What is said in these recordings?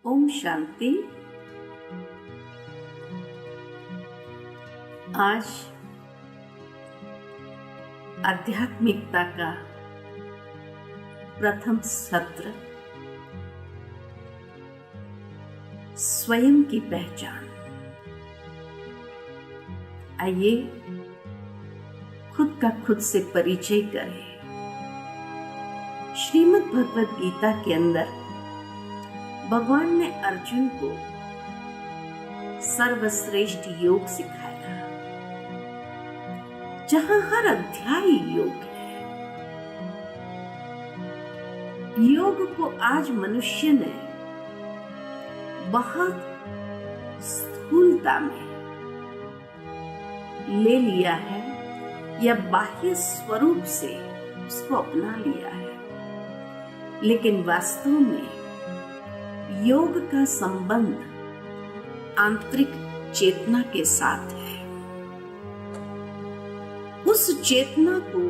ओम शांति। आज आध्यात्मिकता का प्रथम सत्र, स्वयं की पहचान। आइए खुद का खुद से परिचय करें। श्रीमद् भगवद गीता के अंदर भगवान ने अर्जुन को सर्वश्रेष्ठ योग सिखाया, जहां हर अध्याय योग है। योग को आज मनुष्य ने बहुत स्थूलता में ले लिया है या बाह्य स्वरूप से उसको अपना लिया है, लेकिन वास्तव में योग का संबंध आंतरिक चेतना के साथ है। उस चेतना को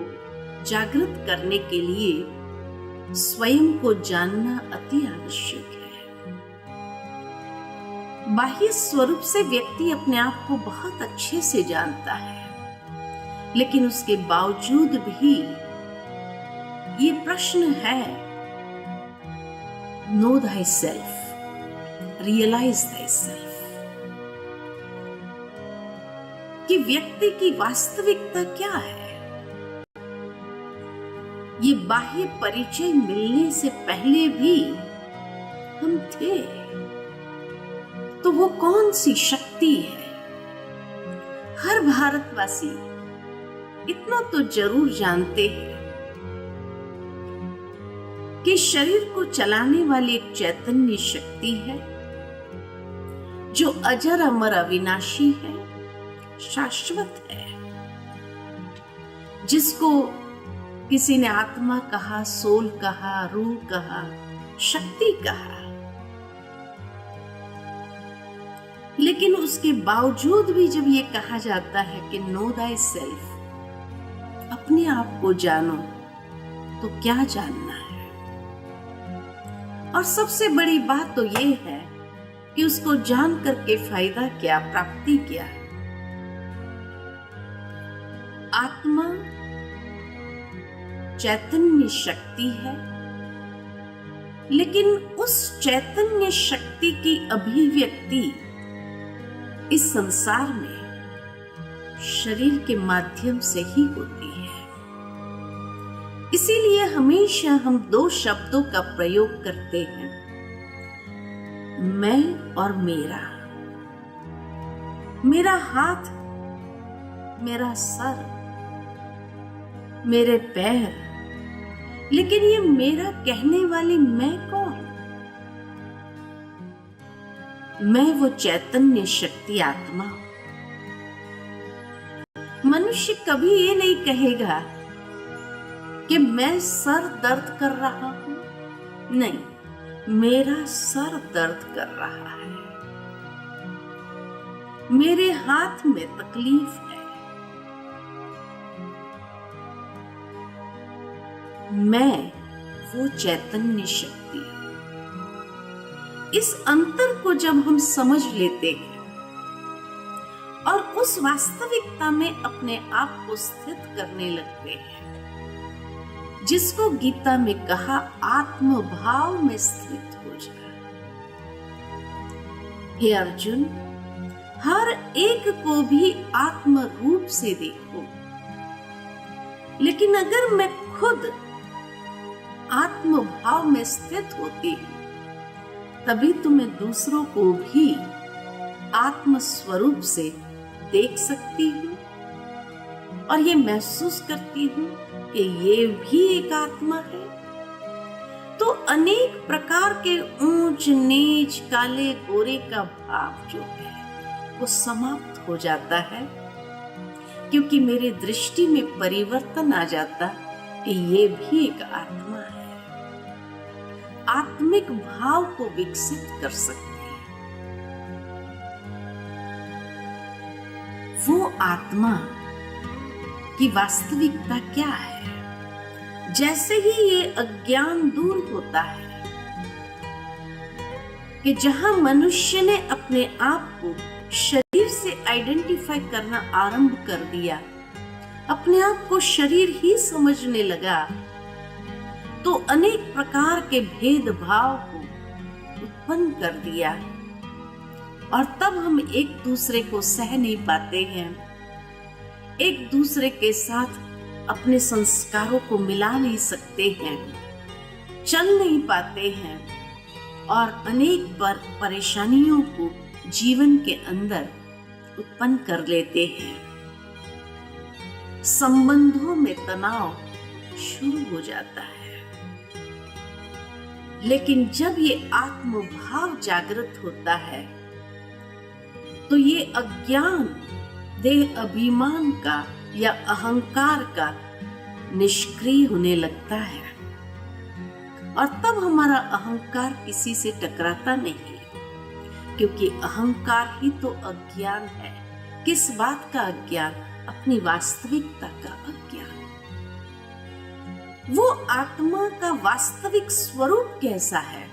जागृत करने के लिए स्वयं को जानना अति आवश्यक है। बाह्य स्वरूप से व्यक्ति अपने आप को बहुत अच्छे से जानता है, लेकिन उसके बावजूद भी ये प्रश्न है, know thyself, realise thyself, कि व्यक्ति की वास्तविकता क्या है। ये बाह्य परिचय मिलने से पहले भी हम थे, तो वो कौन सी शक्ति है? हर भारतवासी इतना तो जरूर जानते हैं कि शरीर को चलाने वाली एक चैतन्य शक्ति है, जो अजर अमर अविनाशी है, शाश्वत है, जिसको किसी ने आत्मा कहा, सोल कहा, रूह कहा, शक्ति कहा। लेकिन उसके बावजूद भी जब ये कहा जाता है कि नो थाई सेल्फ, अपने आप को जानो, तो क्या जानना है? और सबसे बड़ी बात तो ये है कि उसको जान करके फायदा क्या, प्राप्ति क्या? आत्मा चैतन्य शक्ति है, लेकिन उस चैतन्य शक्ति की अभिव्यक्ति इस संसार में शरीर के माध्यम से ही होती है। इसीलिए हमेशा हम दो शब्दों का प्रयोग करते हैं, मैं और मेरा। मेरा हाथ, मेरा सर, मेरे पैर, लेकिन ये मेरा कहने वाली मैं कौन? मैं वो चैतन्य शक्ति आत्मा। मनुष्य कभी ये नहीं कहेगा कि मैं सर दर्द कर रहा हूं। नहीं, मेरा सर दर्द कर रहा है, मेरे हाथ में तकलीफ है। मैं वो चैतन्य शक्ति। इस अंतर को जब हम समझ लेते हैं और उस वास्तविकता में अपने आप को स्थित करने लगते हैं, जिसको गीता में कहा आत्म भाव में स्थित हो जा। हे अर्जुन, हर एक को भी आत्म रूप से देखो, लेकिन अगर मैं खुद आत्म भाव में स्थित होती हूं, तभी तो मैं दूसरों को भी आत्म स्वरूप से देख सकती हूं और ये महसूस करती हूं कि ये भी एक आत्मा है। तो अनेक प्रकार के ऊंच नीच, काले गोरे का भाव जो है वो समाप्त हो जाता है, क्योंकि मेरे दृष्टि में परिवर्तन आ जाता कि ये भी एक आत्मा है। आत्मिक भाव को विकसित कर सकते हैं। वो आत्मा की वास्तविकता क्या है? जैसे ही ये अज्ञान दूर होता है, कि जहां मनुष्य ने अपने आप को शरीर से आइडेंटिफाई करना आरंभ कर दिया, अपने आप को शरीर ही समझने लगा, तो अनेक प्रकार के भेदभाव को उत्पन्न कर दिया और तब हम एक दूसरे को सह नहीं पाते हैं, एक दूसरे के साथ अपने संस्कारों को मिला नहीं सकते हैं, चल नहीं पाते हैं और अनेक परेशानियों को जीवन के अंदर उत्पन्न कर लेते हैं। संबंधों में तनाव शुरू हो जाता है। लेकिन जब ये आत्मभाव जागृत होता है तो ये अज्ञान देह अभिमान का या अहंकार का निष्क्रिय होने लगता है और तब हमारा अहंकार किसी से टकराता नहीं, क्योंकि अहंकार ही तो अज्ञान है। किस बात का अज्ञान? अपनी वास्तविकता का अज्ञान। वो आत्मा का वास्तविक स्वरूप कैसा है?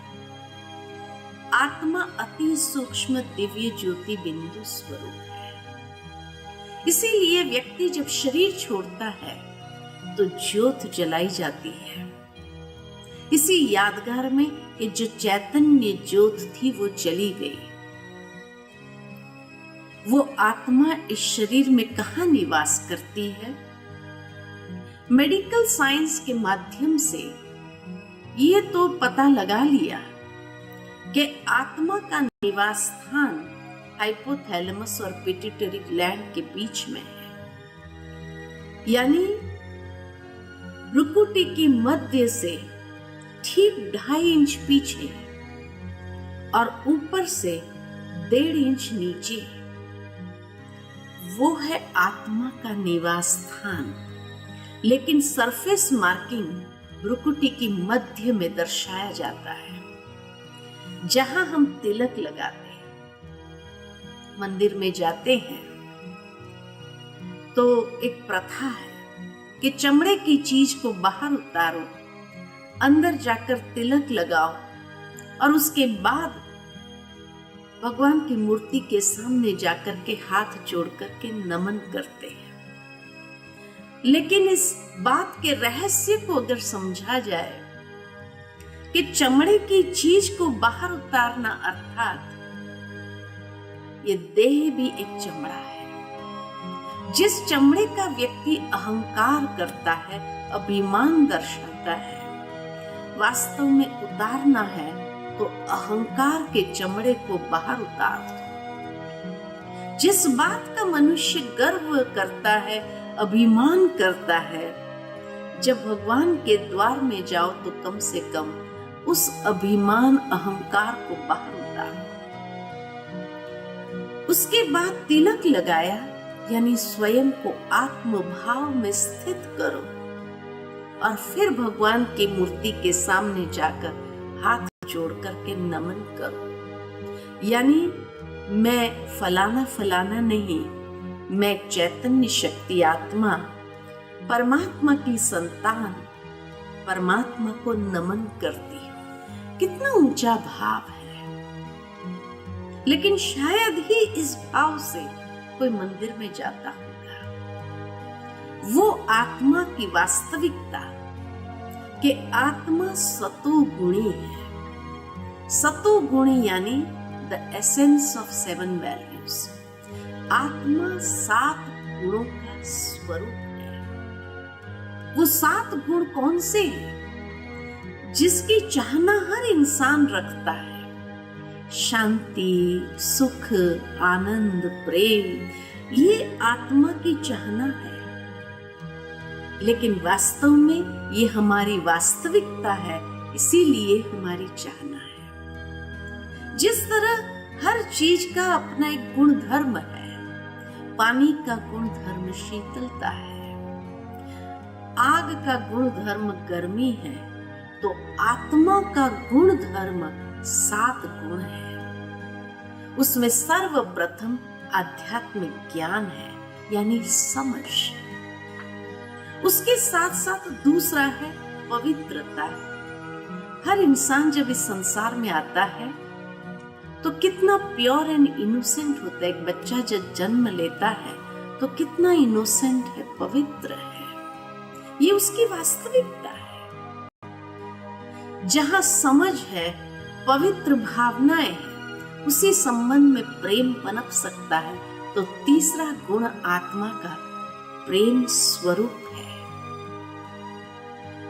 आत्मा अति सूक्ष्म दिव्य ज्योति बिंदु स्वरूप है। इसीलिए व्यक्ति जब शरीर छोड़ता है तो ज्योत जलाई जाती है। इसी यादगार में कि जो चैतन्य ज्योत थी वो चली गई। वो आत्मा इस शरीर में कहाँ निवास करती है? मेडिकल साइंस के माध्यम से ये तो पता लगा लिया कि आत्मा का निवास स्थान हाइपोथैलेमस और पिट्यूटरी ग्लैंड के बीच में है, यानी भ्रुकुटी की मध्य से ठीक 2.5 इंच पीछे और ऊपर से 1.5 इंच नीचे। वो है आत्मा का निवास स्थान। लेकिन सरफेस मार्किंग भ्रुकुटी की मध्य में दर्शाया जाता है, जहां हम तिलक लगाते हैं। मंदिर में जाते हैं तो एक प्रथा है कि चमड़े की चीज को बाहर उतारो, अंदर जाकर तिलक लगाओ और उसके बाद भगवान की मूर्ति के सामने जाकर के हाथ जोड़ करके नमन करते हैं। लेकिन इस बात के रहस्य को अगर समझा जाए कि चमड़े की चीज को बाहर उतारना अर्थात ये देह भी एक चमड़ा है। जिस चमड़े का व्यक्ति अहंकार करता है, अभिमान दर्शाता है, वास्तव में उतारना है तो अहंकार के चमड़े को बाहर उतार दो। जिस बात का मनुष्य गर्व करता है, अभिमान करता है, जब भगवान के द्वार में जाओ तो कम से कम उस अभिमान अहंकार को बाहर उतारो। उसके बाद तिलक लगाया, यानी स्वयं को आत्मभाव में स्थित करो और फिर भगवान की मूर्ति के सामने जाकर हाथ जोड़ करके नमन करो। यानी मैं फलाना फलाना नहीं, मैं चैतन्य शक्ति आत्मा, परमात्मा की संतान, परमात्मा को नमन करती हूं। कितना ऊंचा भाव है। लेकिन शायद ही इस भाव से कोई मंदिर में जाता होगा। वो आत्मा की वास्तविकता कि आत्मा सतोगुणी है। सतोगुणी यानी द एसेंस ऑफ 7 वैल्यूज। आत्मा 7 गुणों का स्वरूप है। वो 7 गुण कौन से हैं जिसकी चाहना हर इंसान रखता है? शांति, सुख, आनंद, प्रेम, ये आत्मा की चाहना है। लेकिन वास्तव में ये हमारी वास्तविकता है, इसीलिए हमारी चाहना है। जिस तरह हर चीज का अपना एक गुण धर्म है। पानी का गुण धर्म शीतलता है, आग का गुण धर्म गर्मी है, तो आत्मा का गुण धर्म 7 गुण है। उसमें सर्वप्रथम आध्यात्मिक ज्ञान है, यानी समझ। उसके साथ साथ दूसरा है पवित्रता। हर इंसान जब इस संसार में आता है तो कितना प्योर एंड इनोसेंट होता है। एक बच्चा जब जन्म लेता है तो कितना इनोसेंट है, पवित्र है। ये उसकी वास्तविकता है। जहां समझ है, पवित्र भावनाएं हैं, उसी संबंध में प्रेम पनप सकता है। तो तीसरा गुण आत्मा का प्रेम स्वरूप है।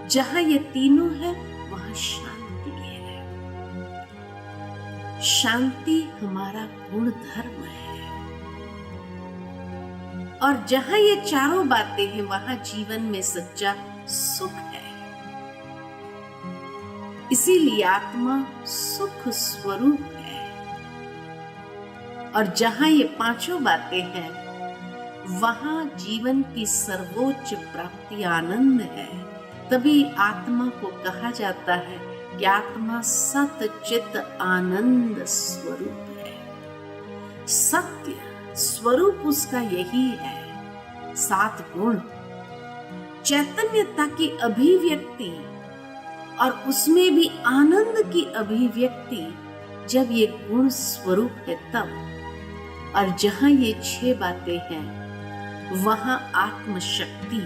जहां ये तीनों है वहां शांति है। शांति हमारा गुण धर्म है। और जहां ये चारों बातें हैं वहां जीवन में सच्चा सुख है। इसीलिए आत्मा सुख स्वरूप है। और जहां ये पांचों बातें हैं वहां जीवन की सर्वोच्च प्राप्ति आनंद है। तभी आत्मा को कहा जाता है कि आत्मा सत चित आनंद स्वरूप है। सत्य स्वरूप उसका यही है। 7 गुण, चैतन्यता की अभिव्यक्ति और उसमें भी आनंद की अभिव्यक्ति जब ये गुण स्वरूप है तब। और जहां ये 6 बातें हैं वहां आत्मशक्ति,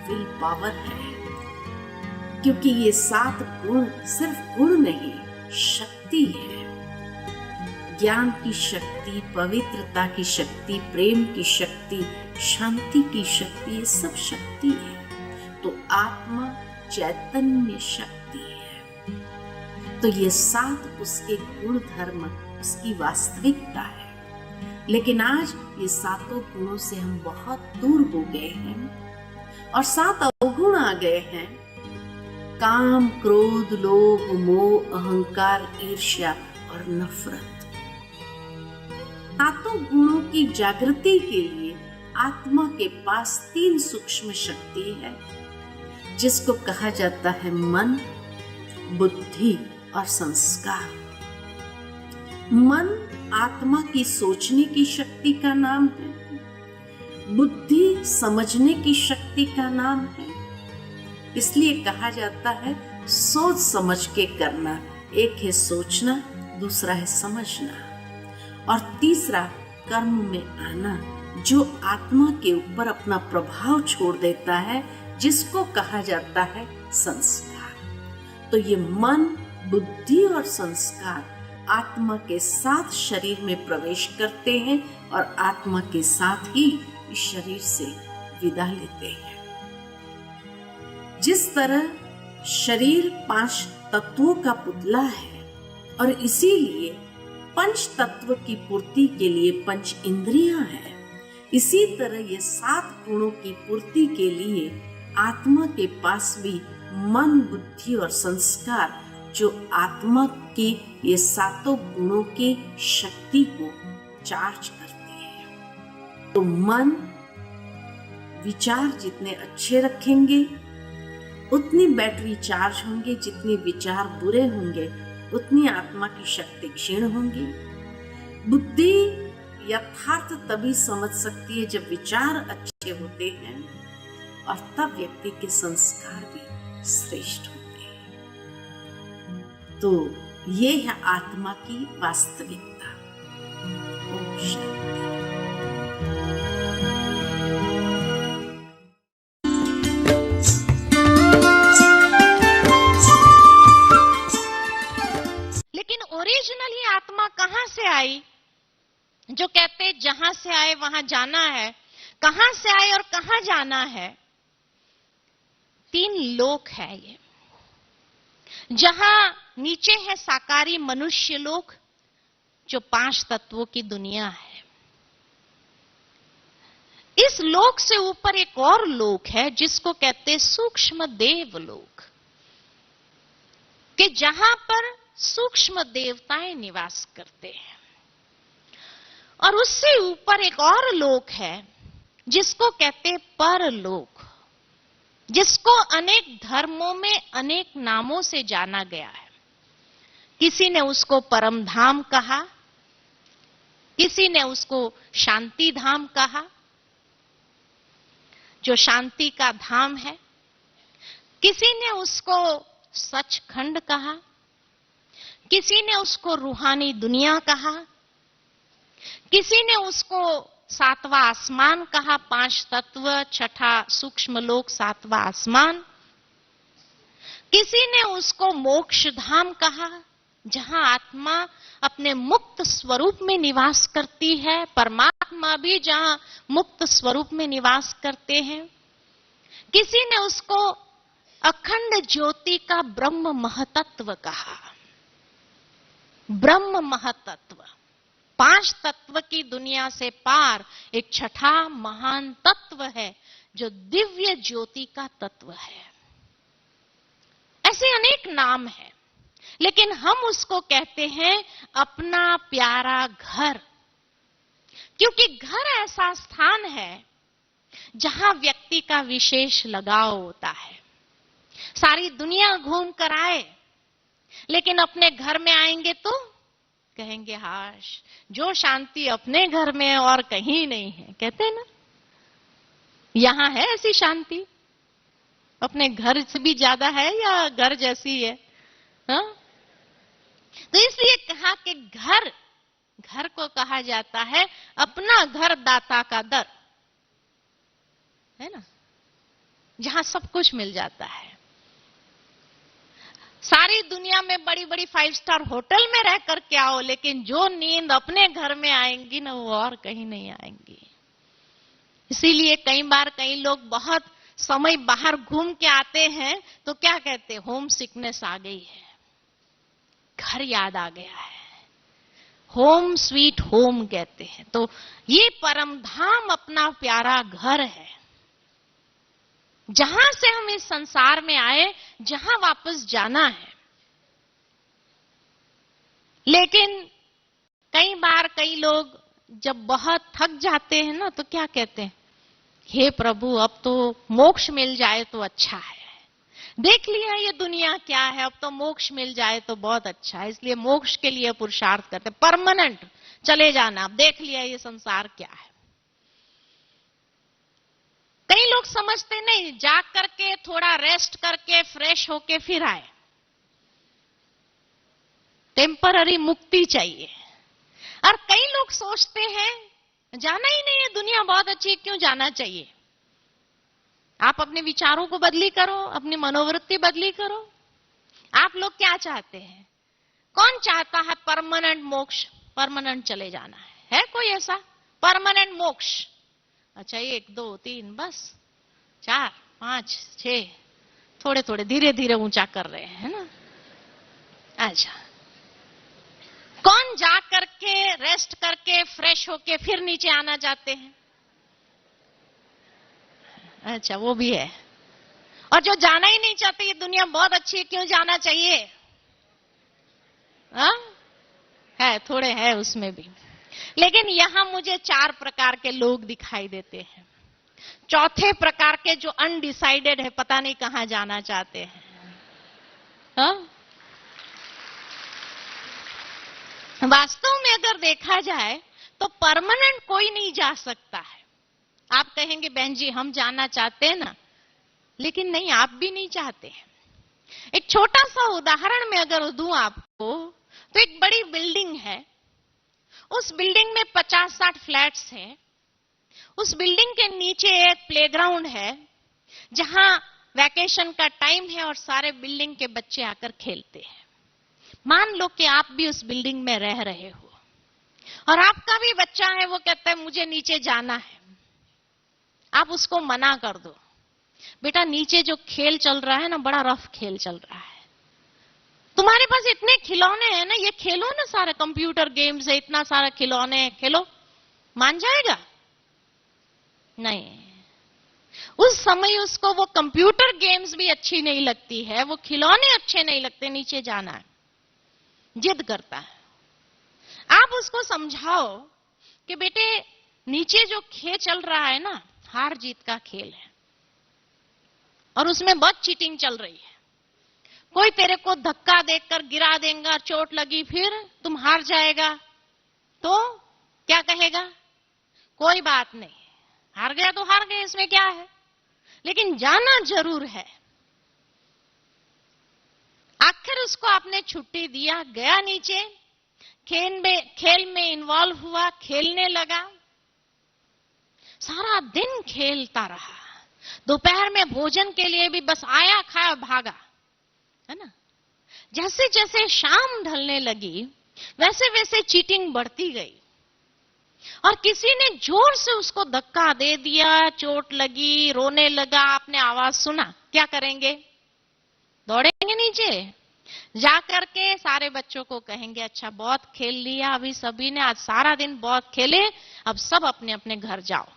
विल पावर है। क्योंकि ये 7 गुण सिर्फ गुण नहीं, शक्ति है। ज्ञान की शक्ति, पवित्रता की शक्ति, प्रेम की शक्ति, शांति की शक्ति, ये सब शक्ति है। तो आत्मा चैतन्य शक्ति है। तो ये 7 उसके गुण धर्म, उसकी वास्तविकता है। लेकिन आज ये 7 गुणों से हम बहुत दूर हो गए हैं और 7 अवगुण आ गए हैं। काम, क्रोध, लोभ, मोह, अहंकार, ईर्ष्या और नफरत। 7 गुणों की जागृति के लिए आत्मा के पास 3 सूक्ष्म शक्ति है, जिसको कहा जाता है मन, बुद्धि और संस्कार। मन आत्मा की सोचने की शक्ति का नाम है। बुद्धि समझने की शक्ति का नाम है। इसलिए कहा जाता है सोच समझ के करना। एक है सोचना, दूसरा है समझना और तीसरा कर्म में आना, जो आत्मा के ऊपर अपना प्रभाव छोड़ देता है, जिसको कहा जाता है संस्कार। तो ये मन, बुद्धि और संस्कार आत्मा के साथ शरीर में प्रवेश करते हैं और आत्मा के साथ ही इस शरीर से विदा लेते हैं। जिस तरह शरीर 5 तत्वों का पुतला है और इसीलिए पंच तत्व की पूर्ति के लिए 5 इंद्रियां हैं, इसी तरह ये 7 गुणों की पूर्ति के लिए आत्मा के पास भी मन, बुद्धि और संस्कार, जो आत्मा के ये 7 गुणों की शक्ति को चार्ज करते हैं। तो मन विचार जितने अच्छे रखेंगे उतनी बैटरी चार्ज होंगे, जितने विचार बुरे होंगे उतनी आत्मा की शक्ति क्षीण होंगी। बुद्धि यथार्थ तभी समझ सकती है जब विचार अच्छे होते हैं और तब व्यक्ति के संस्कार भी श्रेष्ठ होते हैं। तो ये है आत्मा की वास्तविकता। ओम शांति। लेकिन ओरिजिनली आत्मा कहां से आई? जो कहते जहां से आए वहां जाना है, कहां से आए और कहां जाना है? 3 लोक है ये। जहां नीचे है साकारी मनुष्य लोक, जो 5 तत्वों की दुनिया है। इस लोक से ऊपर एक और लोक है जिसको कहते सूक्ष्म देव लोक, कि जहां पर सूक्ष्म देवताएं निवास करते हैं। और उससे ऊपर एक और लोक है जिसको कहते परलोक, जिसको अनेक धर्मों में अनेक नामों से जाना गया है। किसी ने उसको परम धाम कहा, किसी ने उसको शांति धाम कहा, जो शांति का धाम है। किसी ने उसको सचखंड कहा, किसी ने उसको रूहानी दुनिया कहा, किसी ने उसको सातवां आसमान कहा, 5 तत्व, छठा सूक्ष्म लोक, सातवां आसमान। किसी ने उसको मोक्ष धाम कहा, जहां आत्मा अपने मुक्त स्वरूप में निवास करती है, परमात्मा भी जहां मुक्त स्वरूप में निवास करते हैं। किसी ने उसको अखंड ज्योति का ब्रह्म महतत्व कहा। ब्रह्म महतत्व, 5 तत्व की दुनिया से पार एक छठा महान तत्व है जो दिव्य ज्योति का तत्व है। ऐसे अनेक नाम हैं, लेकिन हम उसको कहते हैं अपना प्यारा घर, क्योंकि घर ऐसा स्थान है जहां व्यक्ति का विशेष लगाव होता है। सारी दुनिया घूम कर आए, लेकिन अपने घर में आएंगे तो कहेंगे हाश, जो शांति अपने घर में है और कहीं नहीं है। कहते हैं ना, यहां है ऐसी शांति, अपने घर से भी ज्यादा है या घर जैसी है? हा? तो इसलिए कहा कि घर को कहा जाता है अपना घर, दाता का दर, है ना, जहां सब कुछ मिल जाता है। सारी दुनिया में बड़ी बड़ी 5 स्टार होटल में रह कर के आओ, लेकिन जो नींद अपने घर में आएंगी ना, वो और कहीं नहीं आएंगी। इसीलिए कई बार कई लोग बहुत समय बाहर घूम के आते हैं तो क्या कहते हैं, होम सिकनेस आ गई है, घर याद आ गया है, होम स्वीट होम कहते हैं। तो ये परम धाम अपना प्यारा घर है, जहां से हम इस संसार में आए, जहां वापस जाना है। लेकिन कई बार कई लोग जब बहुत थक जाते हैं ना, तो क्या कहते हैं, हे प्रभु अब तो मोक्ष मिल जाए तो अच्छा है, देख लिया ये दुनिया क्या है, अब तो मोक्ष मिल जाए तो बहुत अच्छा है। इसलिए मोक्ष के लिए पुरुषार्थ करते, परमानेंट चले जाना, अब देख लिया ये संसार क्या है। कई लोग समझते नहीं, जाग करके थोड़ा रेस्ट करके फ्रेश होके फिर आए, टेम्पररी मुक्ति चाहिए। और कई लोग सोचते हैं जाना ही नहीं है, दुनिया बहुत अच्छी है, क्यों जाना चाहिए। आप अपने विचारों को बदली करो, अपनी मनोवृत्ति बदली करो। आप लोग क्या चाहते हैं? कौन चाहता है परमानेंट मोक्ष, परमानेंट चले जाना है कोई ऐसा परमानेंट मोक्ष? अच्छा 1 2 3 बस 4 5 6 थोड़े थोड़े धीरे धीरे ऊंचा कर रहे हैं ना। अच्छा, कौन जा करके रेस्ट करके फ्रेश होके फिर नीचे आना चाहते हैं? अच्छा, वो भी है। और जो जाना ही नहीं चाहते, ये दुनिया बहुत अच्छी है, क्यों जाना चाहिए? है, थोड़े है उसमें भी। लेकिन यहां मुझे 4 प्रकार के लोग दिखाई देते हैं। चौथे प्रकार के जो अनडिसाइडेड है, पता नहीं कहां जाना चाहते हैं। वास्तव में अगर देखा जाए तो परमानेंट कोई नहीं जा सकता है। आप कहेंगे बहन जी हम जाना चाहते हैं ना, लेकिन नहीं, आप भी नहीं चाहते हैं। एक छोटा सा उदाहरण में अगर दूं आपको, तो एक बड़ी बिल्डिंग है, उस बिल्डिंग में 50-60 फ्लैट्स हैं। उस बिल्डिंग के नीचे एक प्लेग्राउंड है जहां वैकेशन का टाइम है और सारे बिल्डिंग के बच्चे आकर खेलते हैं। मान लो कि आप भी उस बिल्डिंग में रह रहे हो और आपका भी बच्चा है, वो कहता है मुझे नीचे जाना है। आप उसको मना कर दो, बेटा नीचे जो खेल चल रहा है ना, बड़ा रफ खेल चल रहा है, तुम्हारे पास इतने खिलौने हैं ना, ये खेलो ना, सारे कंप्यूटर गेम्स है, इतना सारा खिलौने है, खेलो। मान जाएगा? नहीं। उस समय उसको वो कंप्यूटर गेम्स भी अच्छी नहीं लगती है, वो खिलौने अच्छे नहीं लगते, नीचे जाना है, जिद करता है। आप उसको समझाओ कि बेटे नीचे जो खेल चल रहा है ना, हार जीत का खेल है और उसमें बहुत चीटिंग चल रही है। कोई तेरे को धक्का देकर गिरा देगा, चोट लगी, फिर तुम हार जाएगा तो क्या कहेगा? कोई बात नहीं, हार गया तो हार गया, इसमें क्या है, लेकिन जाना जरूर है। आखिर उसको आपने छुट्टी दिया, गया नीचे, खेल में इन्वॉल्व हुआ, खेलने लगा, सारा दिन खेलता रहा। दोपहर में भोजन के लिए भी बस आया, खाया, भागा, है ना। जैसे जैसे शाम ढलने लगी वैसे वैसे चीटिंग बढ़ती गई और किसी ने जोर से उसको धक्का दे दिया, चोट लगी, रोने लगा, आपने आवाज सुना, क्या करेंगे? दौड़ेंगे नीचे, जाकर के सारे बच्चों को कहेंगे अच्छा बहुत खेल लिया अभी सभी ने, आज सारा दिन बहुत खेले, अब सब अपने अपने घर जाओ।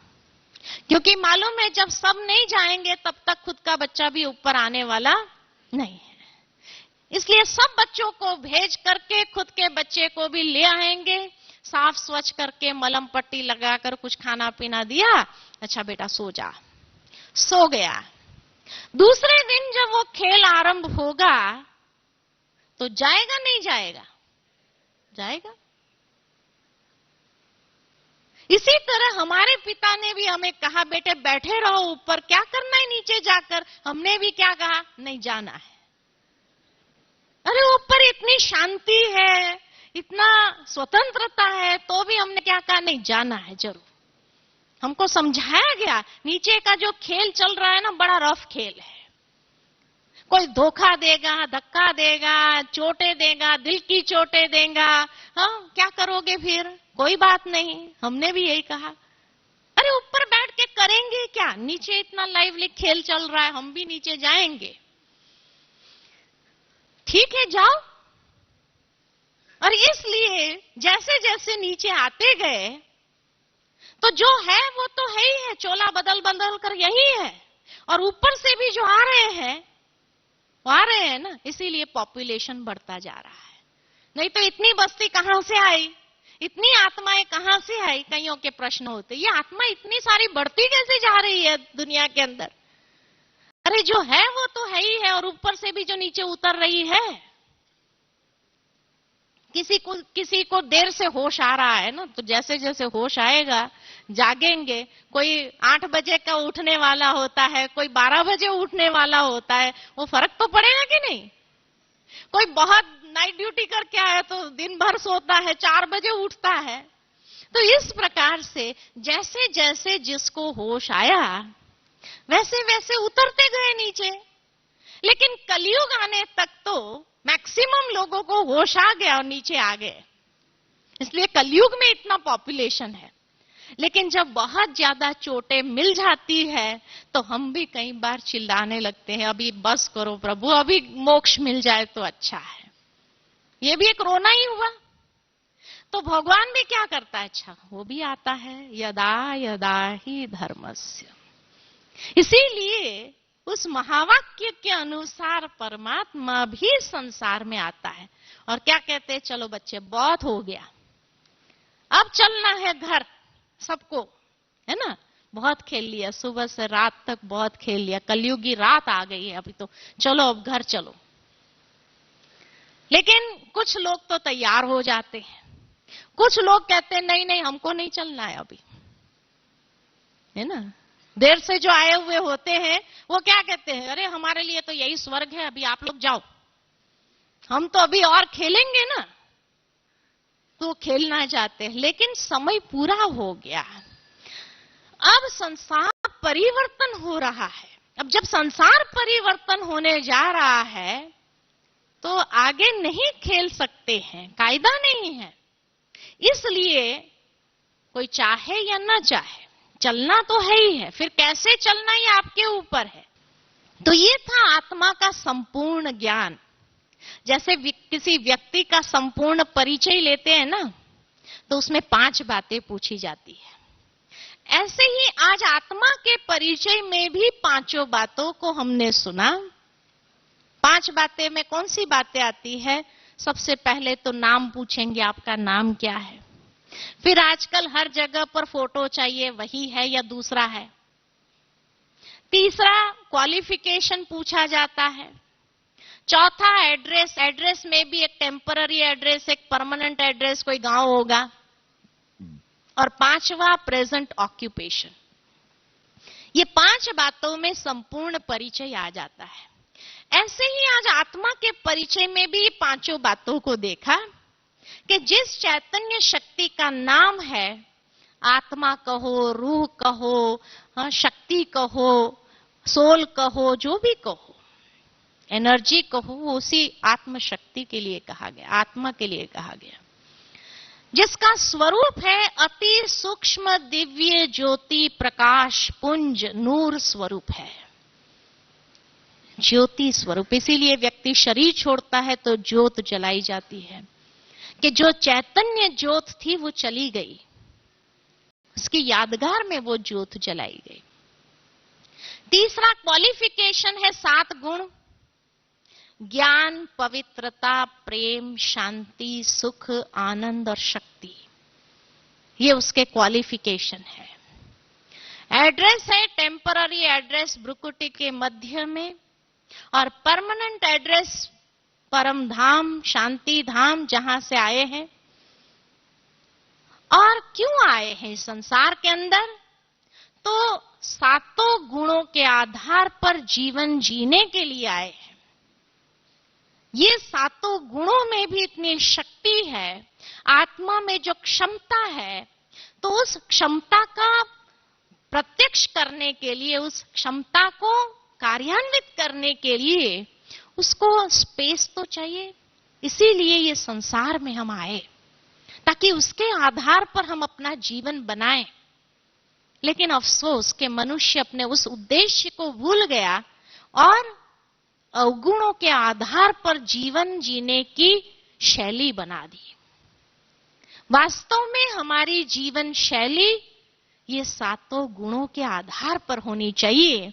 क्योंकि मालूम है जब सब नहीं जाएंगे तब तक खुद का बच्चा भी ऊपर आने वाला नहीं है। इसलिए सब बच्चों को भेज करके खुद के बच्चे को भी ले आएंगे, साफ स्वच्छ करके मलहम पट्टी लगाकर कुछ खाना पीना दिया, अच्छा बेटा सो जा, सो गया। दूसरे दिन जब वो खेल आरंभ होगा तो जाएगा नहीं जाएगा? जाएगा। इसी तरह हमारे पिता ने भी हमें कहा बेटे बैठे रहो ऊपर, क्या करना है नीचे जाकर? हमने भी क्या कहा? नहीं जाना है। अरे ऊपर इतनी शांति है, इतना स्वतंत्रता है, तो भी हमने क्या कहा? नहीं जाना है जरूर। हमको समझाया गया नीचे का जो खेल चल रहा है ना बड़ा रफ खेल है, कोई धोखा देगा, धक्का देगा, चोटें देगा, दिल की चोटें देगा, हाँ क्या करोगे फिर? कोई बात नहीं, हमने भी यही कहा। अरे ऊपर बैठ के करेंगे क्या? नीचे इतना लाइवली खेल चल रहा है, हम भी नीचे जाएंगे। ठीक है जाओ। और इसलिए जैसे जैसे नीचे आते गए तो जो है वो तो है ही है, चोला बदल बदल कर यही है, और ऊपर से भी जो आ रहे हैं वो आ रहे हैं ना, इसीलिए पॉपुलेशन बढ़ता जा रहा है। नहीं तो इतनी बस्ती कहां से आई, इतनी आत्माएं कहां से आई? कईयों के प्रश्न होते, ये आत्मा इतनी सारी बढ़ती कैसे जा रही है दुनिया के अंदर? अरे जो है वो तो है ही है, और ऊपर से भी जो नीचे उतर रही है। किसी को देर से होश आ रहा है ना, तो जैसे जैसे होश आएगा जागेंगे। कोई 8 बजे का उठने वाला होता है, कोई 12 बजे उठने वाला होता है, वो फर्क तो पड़ेगा कि नहीं? कोई बहुत नाइट ड्यूटी करके आया तो दिन भर सोता है, 4 बजे उठता है। तो इस प्रकार से जैसे जैसे जिसको होश आया वैसे वैसे उतरते गए नीचे। लेकिन कलयुग आने तक तो मैक्सिमम लोगों को होश आ गया और नीचे आ गए, इसलिए कलयुग में इतना पॉपुलेशन है। लेकिन जब बहुत ज्यादा चोटें मिल जाती है तो हम भी कई बार चिल्लाने लगते हैं, अभी बस करो प्रभु, अभी मोक्ष मिल जाए तो अच्छा है। ये भी एक रोना ही हुआ। तो भगवान भी क्या करता है? अच्छा वो भी आता है, यदा यदा ही धर्मस्य। इसीलिए उस महावाक्य के अनुसार परमात्मा भी संसार में आता है और क्या कहते हैं? चलो बच्चे बहुत हो गया, अब चलना है घर सबको, है ना। बहुत खेल लिया, सुबह से रात तक बहुत खेल लिया, कलयुगी रात आ गई है अभी, तो चलो अब घर चलो। लेकिन कुछ लोग तो तैयार हो जाते हैं, कुछ लोग कहते हैं नहीं नहीं हमको नहीं चलना है अभी, है ना। देर से जो आए हुए होते हैं वो क्या कहते हैं? अरे हमारे लिए तो यही स्वर्ग है, अभी आप लोग जाओ, हम तो अभी और खेलेंगे ना। तो खेलना चाहते हैं, लेकिन समय पूरा हो गया, अब संसार परिवर्तन हो रहा है। अब जब संसार परिवर्तन होने जा रहा है तो आगे नहीं खेल सकते हैं, कायदा नहीं है। इसलिए कोई चाहे या ना चाहे चलना तो है ही है, फिर कैसे चलना ये आपके ऊपर है। तो ये था आत्मा का संपूर्ण ज्ञान। जैसे किसी व्यक्ति का संपूर्ण परिचय लेते हैं ना, तो उसमें 5 बातें पूछी जाती है। ऐसे ही आज आत्मा के परिचय में भी 5 बातों को हमने सुना। 5 बातें में कौन सी बातें आती है? सबसे पहले तो नाम पूछेंगे, आपका नाम क्या है। फिर आजकल हर जगह पर फोटो चाहिए, वही है या दूसरा है। तीसरा क्वालिफिकेशन पूछा जाता है। चौथा एड्रेस, एड्रेस में भी एक टेम्पररी एड्रेस, एक परमानेंट एड्रेस, कोई गांव होगा। और 5वां प्रेजेंट ऑक्यूपेशन। ये 5 बातों में संपूर्ण परिचय आ जाता है। ऐसे ही आज आत्मा के परिचय में भी पांचों बातों को देखा कि जिस चैतन्य शक्ति का नाम है, आत्मा कहो, रूह कहो, शक्ति कहो, सोल कहो, जो भी कहो, एनर्जी कहो, उसी आत्म शक्ति के लिए कहा गया, आत्मा के लिए कहा गया, जिसका स्वरूप है अति सूक्ष्म दिव्य ज्योति प्रकाश पुंज नूर स्वरूप है, ज्योति स्वरूप। इसीलिए व्यक्ति शरीर छोड़ता है तो ज्योत जलाई जाती है कि जो चैतन्य ज्योत थी वो चली गई, उसकी यादगार में वो ज्योत जलाई गई। तीसरा क्वालिफिकेशन है 7 गुण, ज्ञान, पवित्रता, प्रेम, शांति, सुख, आनंद और शक्ति। ये उसके क्वालिफिकेशन है। एड्रेस है टेम्पररी एड्रेस ब्रुकुटी के मध्य में, और परमानेंट एड्रेस परम धाम, शांति धाम, जहां से आए हैं। और क्यों आए हैं संसार के अंदर? तो 7 गुणों के आधार पर जीवन जीने के लिए आए हैं। ये 7 गुणों में भी इतनी शक्ति है, आत्मा में जो क्षमता है, तो उस क्षमता का प्रत्यक्ष करने के लिए, उस क्षमता को कार्यान्वित करने के लिए उसको स्पेस तो चाहिए। इसीलिए ये संसार में हम आए, ताकि उसके आधार पर हम अपना जीवन बनाएं। लेकिन अफसोस कि मनुष्य अपने उस उद्देश्य को भूल गया और अवगुणों के आधार पर जीवन जीने की शैली बना दी। वास्तव में हमारी जीवन शैली ये 7 गुणों के आधार पर होनी चाहिए।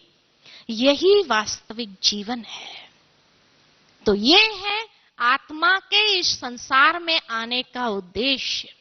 यही वास्तविक जीवन है। तो ये है आत्मा के इस संसार में आने का उद्देश्य।